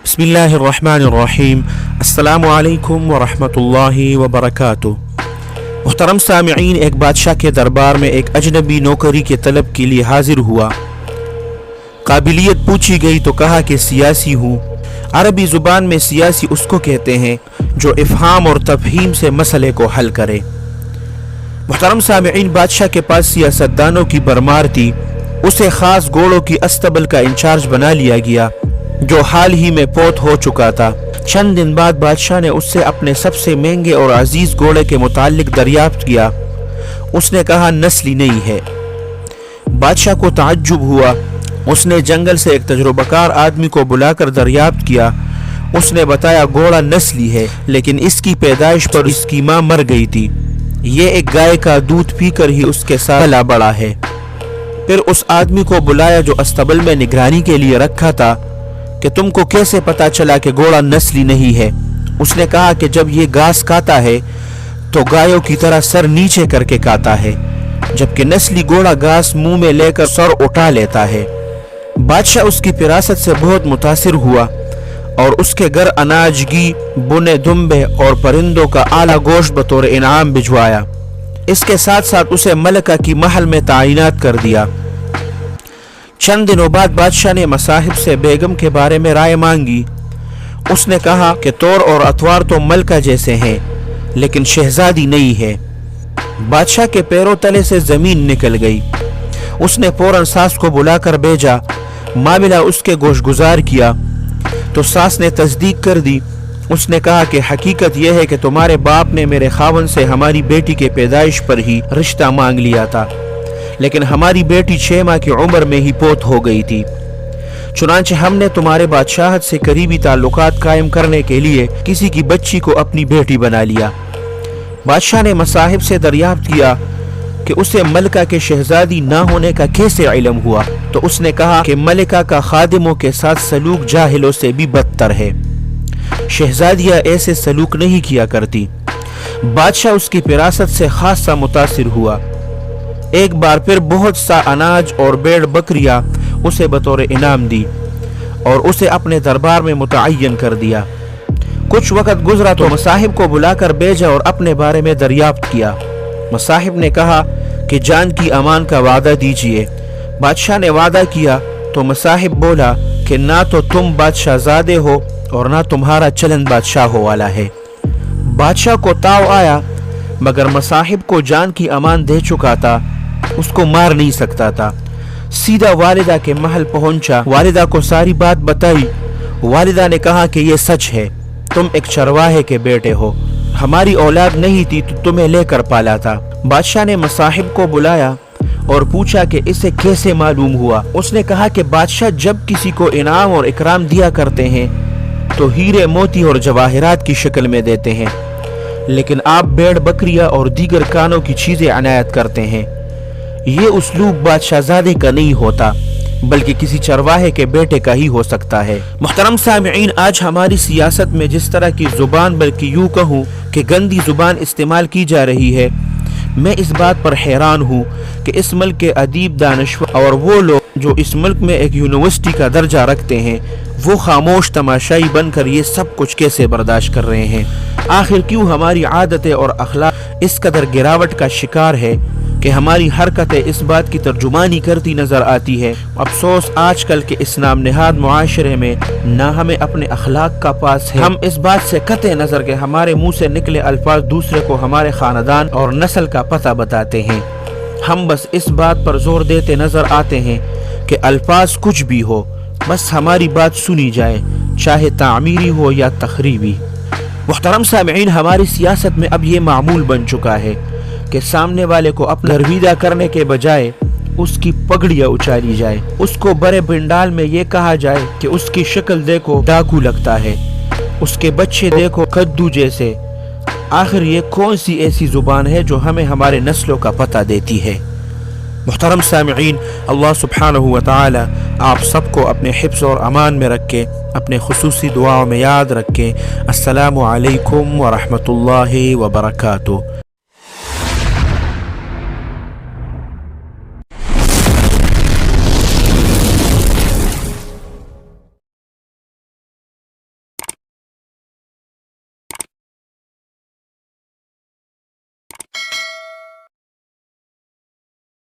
بسم اللہ الرحمن الرحیم۔ السلام علیکم ورحمۃ اللہ وبرکاتہ۔ محترم سامعین، ایک بادشاہ کے دربار میں ایک اجنبی نوکری کے طلب کے لیے حاضر ہوا۔ قابلیت پوچھی گئی تو کہا کہ سیاسی ہوں۔ عربی زبان میں سیاسی اس کو کہتے ہیں جو افہام اور تفہیم سے مسئلے کو حل کرے۔ محترم سامعین، بادشاہ کے پاس سیاستدانوں کی بھرمار تھی۔ اسے خاص گھوڑوں کی استبل کا انچارج بنا لیا گیا جو حال ہی میں فوت ہو چکا تھا۔ چند دن بعد بادشاہ نے اس سے اپنے سب سے مہنگے اور عزیز گھوڑے کے متعلق دریافت کیا۔ اس نے کہا نسلی نہیں ہے۔ بادشاہ کو تعجب ہوا۔ اس نے جنگل سے ایک تجربہ کار آدمی کو بلا کر دریافت کیا۔ اس نے بتایا گھوڑا نسلی ہے، لیکن اس کی پیدائش پر اس کی ماں مر گئی تھی۔ یہ ایک گائے کا دودھ پی کر ہی اس کے ساتھ پلا بڑا ہے۔ پھر اس آدمی کو بلایا جو استبل میں نگرانی کے لیے رکھا تھا کہ تم کو کیسے پتا چلا کہ گھوڑا نسلی نہیں ہے؟ اس نے کہا کہ جب یہ گھاس کھاتا ہے تو گایوں کی طرح سر نیچے کر کے کھاتا ہے، جبکہ نسلی گھوڑا گھاس منہ میں لے کر سر اٹھا لیتا ہے۔ بادشاہ اس کی فراست سے بہت متاثر ہوا اور اس کے گھر اناج گھی، بنے دمبے اور پرندوں کا اعلیٰ گوشت بطور انعام بھجوایا۔ اس کے ساتھ ساتھ اسے ملکہ کی محل میں تعینات کر دیا۔ چند دنوں بعد بادشاہ نے مصاحب سے بیگم کے بارے میں رائے مانگی۔ اس نے کہا کہ طور اور اطوار تو ملکہ جیسے ہیں، لیکن شہزادی نہیں ہے۔ بادشاہ کے پیروں تلے سے زمین نکل گئی۔ اس نے فوراً ساس کو بلا کر بھیجا۔ معاملہ اس کے گوش گزار کیا تو ساس نے تصدیق کر دی۔ اس نے کہا کہ حقیقت یہ ہے کہ تمہارے باپ نے میرے خاوند سے ہماری بیٹی کے پیدائش پر ہی رشتہ مانگ لیا تھا، لیکن ہماری بیٹی 6 ماہ کی عمر میں ہی فوت ہو گئی تھی۔ چنانچہ ہم نے تمہارے بادشاہت سے قریبی تعلقات قائم کرنے کے لیے کسی کی بچی کو اپنی بیٹی بنا لیا۔ بادشاہ نے مصاحب سے دریافت کیا کہ اسے ملکہ کے شہزادی نہ ہونے کا کیسے علم ہوا، تو اس نے کہا کہ ملکہ کا خادموں کے ساتھ سلوک جاہلوں سے بھی بدتر ہے۔ شہزادیاں ایسے سلوک نہیں کیا کرتی۔ بادشاہ اس کی فراست سے خاصا متاثر ہوا۔ ایک بار پھر بہت سا اناج اور بھیڑ بکریاں اسے بطور انعام دی اور اسے اپنے دربار میں متعین کر دیا۔ کچھ وقت گزرا تو مصاحب کو بلا کر بھیجا اور اپنے بارے میں دریافت کیا۔ مصاحب نے کہا کہ جان کی امان کا وعدہ دیجئے۔ بادشاہ نے وعدہ کیا تو مصاحب بولا کہ نہ تو تم بادشاہ زادے ہو اور نہ تمہارا چلن بادشاہوں والا ہے۔ بادشاہ کو تاؤ آیا، مگر مصاحب کو جان کی امان دے چکا تھا، اس کو مار نہیں سکتا تھا۔ سیدھا والدہ کے محل پہنچا، والدہ کو ساری بات بتائی۔ والدہ نے کہا کہ یہ سچ ہے، تم ایک چرواہے کے بیٹے ہو، ہماری اولاد نہیں تھی تو تمہیں لے کر پالا تھا۔ بادشاہ نے مصاحب کو بلایا اور پوچھا کہ اسے کیسے معلوم ہوا۔ اس نے کہا کہ بادشاہ جب کسی کو انعام اور اکرام دیا کرتے ہیں تو ہیرے موتی اور جواہرات کی شکل میں دیتے ہیں، لیکن آپ بھیڑ بکریاں اور دیگر کانوں کی چیزیں عنایت کرتے ہیں۔ یہ اسلوب بادشاہ زادے کا نہیں ہوتا، بلکہ کسی چرواہے کے بیٹے کا ہی ہو سکتا ہے۔ محترم سامعین، آج ہماری سیاست میں جس طرح کی زبان، بلکہ یوں کہوں کہ گندی زبان استعمال کی جا رہی ہے، میں اس بات پر حیران ہوں کہ اس ملک کے ادیب، دانشور اور وہ لوگ جو اس ملک میں ایک یونیورسٹی کا درجہ رکھتے ہیں، وہ خاموش تماشائی بن کر یہ سب کچھ کیسے برداشت کر رہے ہیں؟ آخر کیوں ہماری عادتیں اور اخلاق اس قدر گراوٹ کا شکار ہے کہ ہماری حرکتیں اس بات کی ترجمانی کرتی نظر آتی ہے؟ افسوس آج کل کے اس نام نہاد معاشرے میں نہ ہمیں اپنے اخلاق کا پاس ہے۔ ہم اس بات سے قطع نظر کہ ہمارے منہ سے نکلے الفاظ دوسرے کو ہمارے خاندان اور نسل کا پتہ بتاتے ہیں۔ ہم بس اس بات پر زور دیتے نظر آتے ہیں کہ الفاظ کچھ بھی ہو، بس ہماری بات سنی جائے، چاہے تعمیری ہو یا تخریبی۔ محترم سامعین، ہماری سیاست میں اب یہ معمول بن چکا ہے کہ سامنے والے کو اپنا گرویدہ کرنے کے بجائے اس کی پگڑیاں اچالی جائے، اس کو بڑے بنڈال میں یہ کہا جائے کہ اس کی شکل دیکھو ڈاکو لگتا ہے، اس کے بچے دیکھو کدو جیسے۔ آخر یہ کون سی ایسی زبان ہے جو ہمیں ہمارے نسلوں کا پتہ دیتی ہے؟ محترم سامعین، اللہ سبحانہ و تعالی آپ سب کو اپنے حفظ اور امان میں رکھے، اپنے خصوصی دعاؤں میں یاد رکھے۔ السلام علیکم ورحمۃ اللہ وبرکاتہ۔